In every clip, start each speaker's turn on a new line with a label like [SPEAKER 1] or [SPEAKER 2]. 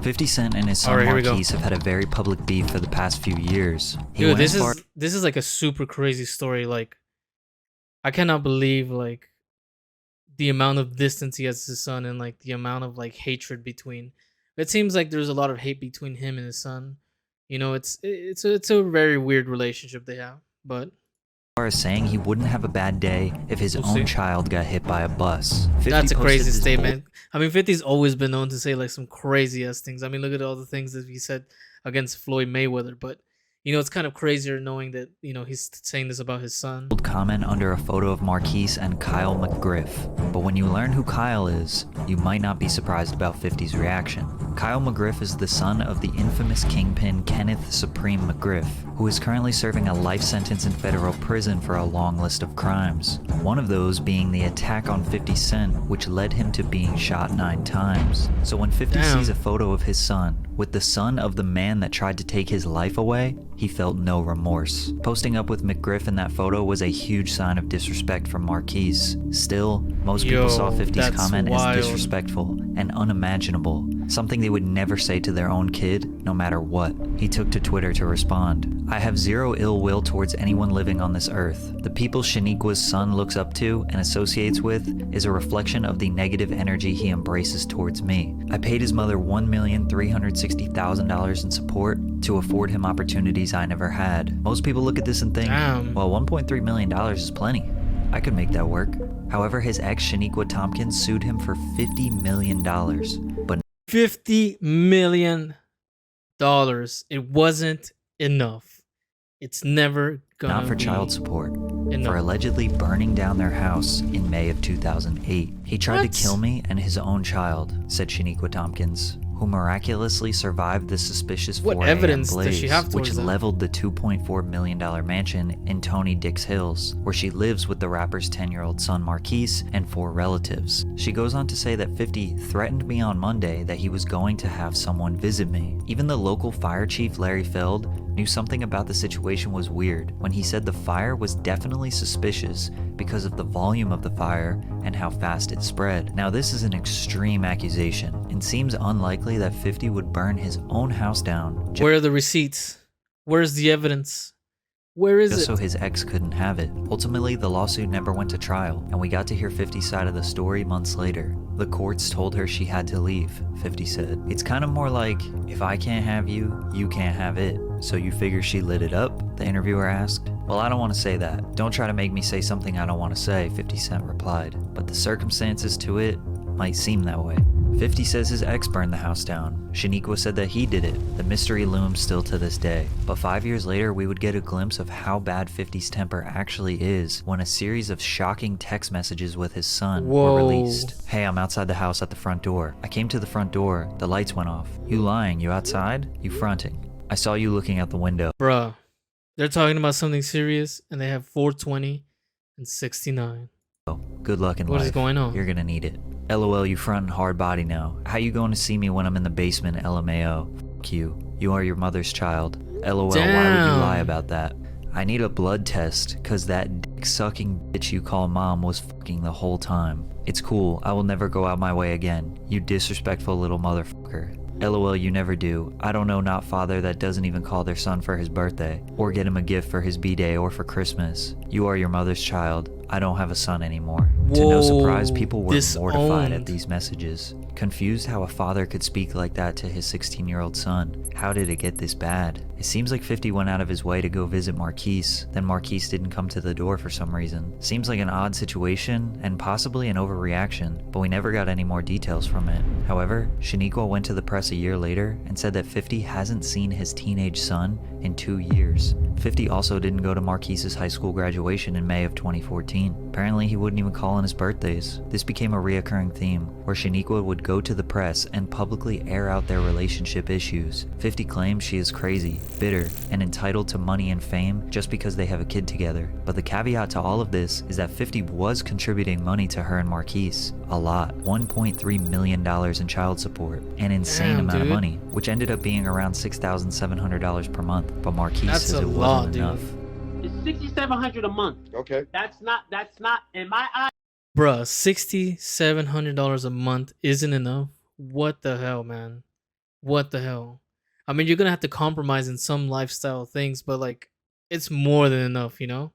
[SPEAKER 1] 50 Cent and his son Marquise have had a very public beef for the past few years.
[SPEAKER 2] Dude, this is like a super crazy story. Like, I cannot believe like the amount of distance he has to his son and like the amount of like hatred between. It seems like there's a lot of hate between him and his son. You know, it's a very weird relationship they have. But
[SPEAKER 1] far as saying he wouldn't have a bad day if his own child got hit by a bus.
[SPEAKER 2] That's a crazy statement. I mean, 50's always been known to say like some crazy ass things. I mean, look at all the things that he said against Floyd Mayweather, but you know, it's kind of crazier knowing that, you know, he's saying this about his son.
[SPEAKER 1] Comment under a photo of Marquise and Kyle McGriff. But when you learn who Kyle is, you might not be surprised about 50's reaction. Kyle McGriff is the son of the infamous kingpin Kenneth Supreme McGriff, who is currently serving a life sentence in federal prison for a long list of crimes. One of those being the attack on 50 Cent, which led him to being shot 9 times. So when 50 sees a photo of his son, with the son of the man that tried to take his life away, he felt no remorse. Posting up with McGriff in that photo was a huge sign of disrespect from Marquise. Still, most people saw 50's comment as disrespectful and unimaginable, something they would never say to their own kid, no matter what. He took to Twitter to respond, "I have zero ill will towards anyone living on this earth. The people Shaniqua's son looks up to and associates with is a reflection of the negative energy he embraces towards me. I paid his mother $1,360,000 in support to afford him opportunities I never had. Most people look at this and think, well, $1.3 million is plenty. I could make that work." However, his ex Shaniqua Tompkins sued him for $50 million. But
[SPEAKER 2] $50 million. It wasn't enough. It's never gonna
[SPEAKER 1] not for child support. For allegedly burning down their house in May of 2008. He tried to kill me and his own child, said Shaniqua Tompkins, who miraculously survived the suspicious 4 a.m. blaze, which leveled the $2.4 million mansion in Tony Dix Hills, where she lives with the rapper's 10-year-old son Marquise and 4 relatives. She goes on to say that 50 threatened me on Monday that he was going to have someone visit me. Even the local fire chief Larry Feld knew something about the situation was weird when he said the fire was definitely suspicious because of the volume of the fire and how fast it spread. Now this is an extreme accusation and seems unlikely that 50 would burn his own house down.
[SPEAKER 2] Where are the receipts? Where's the evidence? Where is it?
[SPEAKER 1] Just so his ex couldn't have it. Ultimately, the lawsuit never went to trial, and we got to hear 50's side of the story months later. The courts told her she had to leave, 50 said. It's kind of more like, if I can't have you, you can't have it. So you figure she lit it up? The interviewer asked. Well, I don't want to say that. Don't try to make me say something I don't want to say, 50 Cent replied. But the circumstances to it might seem that way. 50 says his ex burned the house down. Shaniqua said that he did it. The mystery looms still to this day. But 5 years later, we would get a glimpse of how bad 50's temper actually is when a series of shocking text messages with his son were released. "Hey, I'm outside the house at the front door. I came to the front door. The lights went off. You lying? You outside? You fronting? I saw you looking out the window."
[SPEAKER 2] Bruh, they're talking about something serious and they have 420 and 69.
[SPEAKER 1] Oh, good luck in life.
[SPEAKER 2] What is going on?
[SPEAKER 1] You're gonna need it. LOL, you frontin' hard body now. How you going to see me when I'm in the basement? LMAO. F you. You are your mother's child. LOL, why would you lie about that? I need a blood test, cause that dick-sucking bitch you call mom was fucking the whole time. It's cool, I will never go out my way again. You disrespectful little motherfucker. LOL, you never do. I don't know not father that doesn't even call their son for his birthday, or get him a gift for his b-day or for Christmas. You are your mother's child. I don't have a son anymore. To no surprise, people were mortified at these messages, confused how a father could speak like that to his 16-year-old son. How did it get this bad? It seems like 50 went out of his way to go visit Marquise, then Marquise didn't come to the door for some reason. Seems like an odd situation, and possibly an overreaction, but we never got any more details from it. However, Shaniqua went to the press a year later and said that 50 hasn't seen his teenage son in 2 years. 50 also didn't go to Marquise's high school graduation in May of 2014. Apparently he wouldn't even call on his birthdays. This became a reoccurring theme, where Shaniqua would go to the press and publicly air out their relationship issues. 50 claims she is crazy, bitter, and entitled to money and fame just because they have a kid together. But the caveat to all of this is that 50 was contributing money to her and Marquise. A lot. $1.3 million in child support. An insane amount of money, which ended up being around $6,700 per month. But Marquise says it wasn't enough.
[SPEAKER 3] It's $6,700 a month.
[SPEAKER 4] Okay.
[SPEAKER 3] That's not in my eyes.
[SPEAKER 2] Bruh, $6,700 a month isn't enough. What the hell, man? What the hell? I mean, you're gonna have to compromise in some lifestyle things, but like, it's more than enough, you know?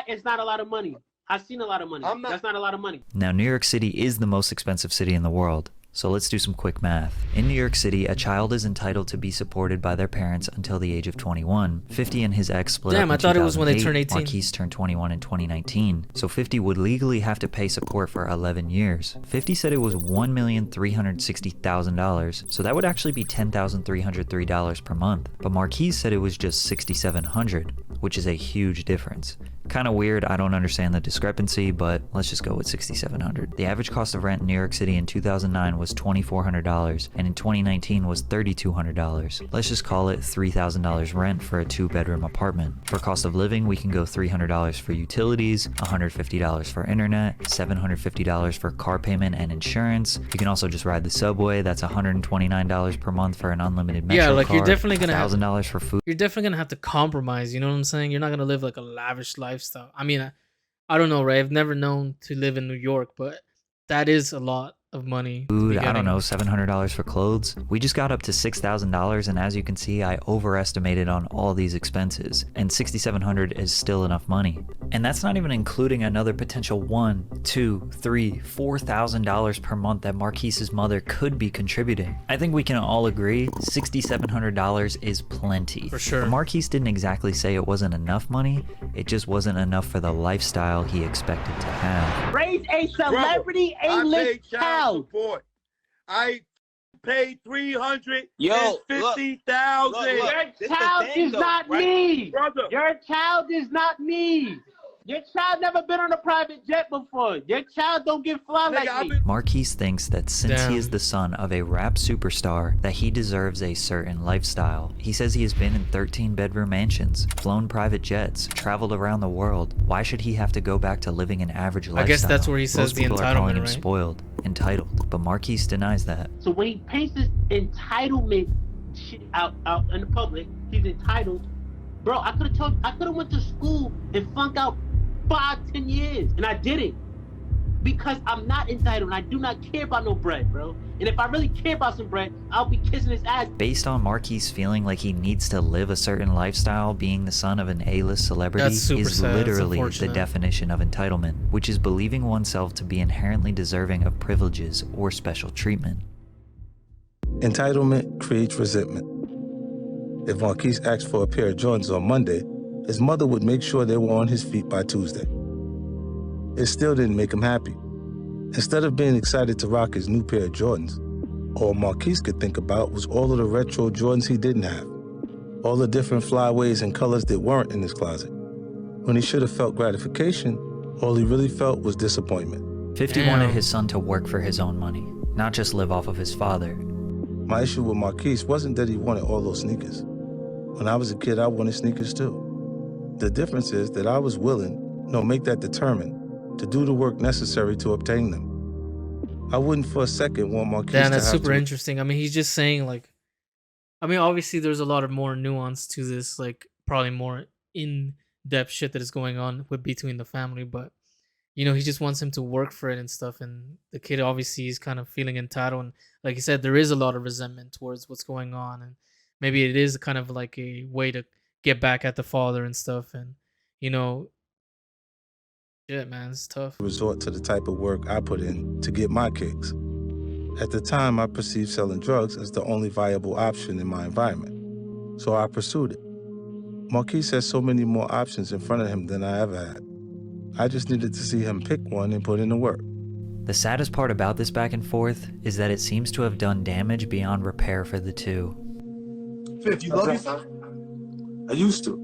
[SPEAKER 3] It's not a lot of money. I've seen a lot of money. That's not a lot of money.
[SPEAKER 1] Now, New York City is the most expensive city in the world. So let's do some quick math. In New York City, a child is entitled to be supported by their parents until the age of 21. 50 and his ex split up
[SPEAKER 2] Damn,
[SPEAKER 1] in
[SPEAKER 2] I thought it was when they
[SPEAKER 1] 2008.
[SPEAKER 2] turned 18.
[SPEAKER 1] Marquise turned 21 in 2019. So 50 would legally have to pay support for 11 years. 50 said it was $1,360,000, so that would actually be $10,303 per month. But Marquise said it was just $6,700, which is a huge difference. Kind of weird, I don't understand the discrepancy, but let's just go with $6,700. The average cost of rent in New York City in 2009 was $2,400, and in 2019 was $3,200. Let's just call it $3,000 rent for a 2-bedroom apartment. For cost of living, we can go $300 for utilities, $150 for internet, $750 for car payment and insurance. You can also just ride the subway, that's $129 per month for an unlimited metro
[SPEAKER 2] Yeah, like,
[SPEAKER 1] card,
[SPEAKER 2] you're definitely gonna have-
[SPEAKER 1] $1,000 for food.
[SPEAKER 2] You're definitely gonna have to compromise. You know what I'm saying? You're not gonna live like a lavish lifestyle. I mean, I don't know, right? I've never known to live in New York, but that is a lot of money. to be
[SPEAKER 1] Food, I don't
[SPEAKER 2] getting.
[SPEAKER 1] know, $700 for clothes. We just got up to $6,000, and as you can see, I overestimated on all these expenses, and $6,700 is still enough money. And that's not even including another potential $1, $2, $3, $4,000 per month that Marquise's mother could be contributing. I think we can all agree $6,700 is plenty.
[SPEAKER 2] For sure.
[SPEAKER 1] But Marquise didn't exactly say it wasn't enough money, it just wasn't enough for the lifestyle he expected to have.
[SPEAKER 3] Raise a celebrity
[SPEAKER 4] I
[SPEAKER 3] A-list
[SPEAKER 4] paid child
[SPEAKER 3] child.
[SPEAKER 4] support. I paid
[SPEAKER 5] Yo,
[SPEAKER 4] $350,000.
[SPEAKER 5] look.
[SPEAKER 3] Your
[SPEAKER 5] This
[SPEAKER 3] child
[SPEAKER 5] the thing,
[SPEAKER 3] is
[SPEAKER 5] though,
[SPEAKER 3] not
[SPEAKER 5] right?
[SPEAKER 3] me.
[SPEAKER 4] Brother,
[SPEAKER 3] Your child is not me. Your child never been on a private jet before. Your child don't get fly
[SPEAKER 4] nigga,
[SPEAKER 3] like
[SPEAKER 4] I've
[SPEAKER 3] me.
[SPEAKER 4] been
[SPEAKER 1] Marquise thinks that since
[SPEAKER 2] Damn.
[SPEAKER 1] he is the son of a rap superstar, that he deserves a certain lifestyle. He says he has been in 13-bedroom mansions, flown private jets, traveled around the world. Why should he have to go back to living an average lifestyle?
[SPEAKER 2] I guess that's where he says
[SPEAKER 1] Most
[SPEAKER 2] the
[SPEAKER 1] people are calling him
[SPEAKER 2] entitlement, right?
[SPEAKER 1] spoiled, entitled, but Marquise denies that.
[SPEAKER 3] So when he paints this entitlement shit out in the public, he's entitled. Bro, I could have went to school and flunked out 5-10 years, and I didn't because I'm not entitled and I do not care about no bread, bro. And if I really care about some bread, I'll be kissing his ass.
[SPEAKER 1] Based on Marquise feeling like he needs to live a certain lifestyle, being the son of an A-list celebrity
[SPEAKER 2] That's super
[SPEAKER 1] is
[SPEAKER 2] sad. It's
[SPEAKER 1] literally the
[SPEAKER 2] unfortunate.
[SPEAKER 1] definition of entitlement, which is believing oneself to be inherently deserving of privileges or special treatment.
[SPEAKER 6] Entitlement creates resentment. If Marquise asked for a pair of Jordans on Monday, his mother would make sure they were on his feet by Tuesday. It still didn't make him happy. Instead of being excited to rock his new pair of Jordans, all Marquise could think about was all of the retro Jordans he didn't have, all the different flyaways and colors that weren't in his closet. When he should have felt gratification, all he really felt was disappointment.
[SPEAKER 1] 50
[SPEAKER 2] Damn.
[SPEAKER 1] wanted his son to work for his own money, not just live off of his father.
[SPEAKER 6] My issue with Marquise wasn't that he wanted all those sneakers. When I was a kid, I wanted sneakers too. The difference is that I was willing, make that determined, to do the work necessary to obtain them. I wouldn't for a second want Marquise
[SPEAKER 2] Damn,
[SPEAKER 6] to
[SPEAKER 2] that's
[SPEAKER 6] have
[SPEAKER 2] super
[SPEAKER 6] to...
[SPEAKER 2] interesting. I mean, he's just saying like, I mean, obviously there's a lot of more nuance to this, like probably more in-depth shit that is going on with between the family, but you know, he just wants him to work for it and stuff. And the kid obviously is kind of feeling entitled, and like you said, there is a lot of resentment towards what's going on, and maybe it is kind of like a way to get back at the father and stuff. And you know, shit, man, it's tough.
[SPEAKER 6] resort to the type of work I put in to get my kicks. At the time, I perceived selling drugs as the only viable option in my environment, so I pursued it. Marquise has so many more options in front of him than I ever had. I just needed to see him pick one and put in the work.
[SPEAKER 1] The saddest part about this back and forth is that it seems to have done damage beyond repair for the two.
[SPEAKER 7] Fifth, you love your son? I used to.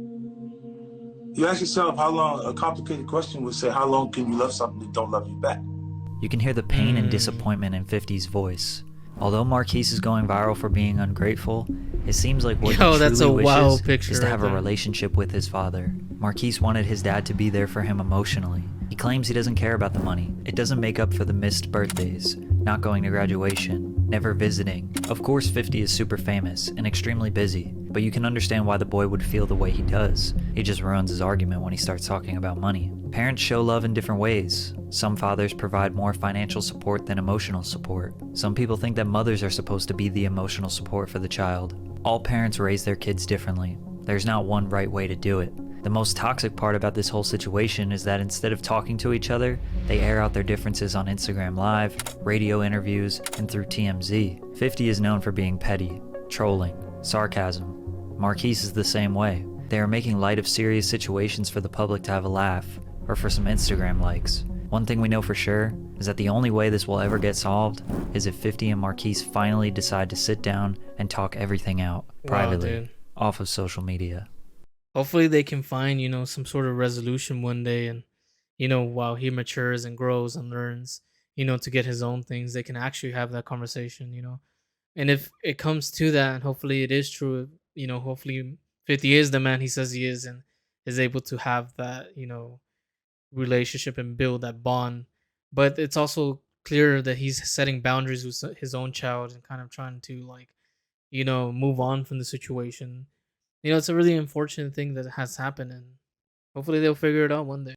[SPEAKER 7] You ask yourself how long, a complicated question would say, how long can you love something that don't love you back?
[SPEAKER 1] You can hear the pain and disappointment in 50's voice. Although Marquise is going viral for being ungrateful, it seems like what
[SPEAKER 2] Yo,
[SPEAKER 1] he
[SPEAKER 2] that's
[SPEAKER 1] truly
[SPEAKER 2] a wild
[SPEAKER 1] wishes
[SPEAKER 2] picture
[SPEAKER 1] is to
[SPEAKER 2] right
[SPEAKER 1] have a
[SPEAKER 2] there.
[SPEAKER 1] relationship with his father. Marquise wanted his dad to be there for him emotionally. He claims he doesn't care about the money. It doesn't make up for the missed birthdays, not going to graduation, never visiting. Of course 50 is super famous and extremely busy, but you can understand why the boy would feel the way he does. It just ruins his argument when he starts talking about money. Parents show love in different ways. Some fathers provide more financial support than emotional support. Some people think that mothers are supposed to be the emotional support for the child. All parents raise their kids differently. There's not one right way to do it. The most toxic part about this whole situation is that instead of talking to each other, they air out their differences on Instagram Live, radio interviews, and through TMZ. 50 is known for being petty, trolling, sarcasm. Marquise is the same way. They are making light of serious situations for the public to have a laugh, or for some Instagram likes. One thing we know for sure is that the only way this will ever get solved is if 50 and Marquise finally decide to sit down and talk everything out privately,
[SPEAKER 2] dude.
[SPEAKER 1] off of social media.
[SPEAKER 2] Hopefully they can find, some sort of resolution one day, and, while he matures and grows and learns, to get his own things, they can actually have that conversation. And if it comes to that, and hopefully it is true, hopefully 50 is the man he says he is, and is able to have that, relationship and build that bond. But it's also clear that he's setting boundaries with his own child and kind of trying to move on from the situation. It's a really unfortunate thing that has happened, and hopefully they'll figure it out one day.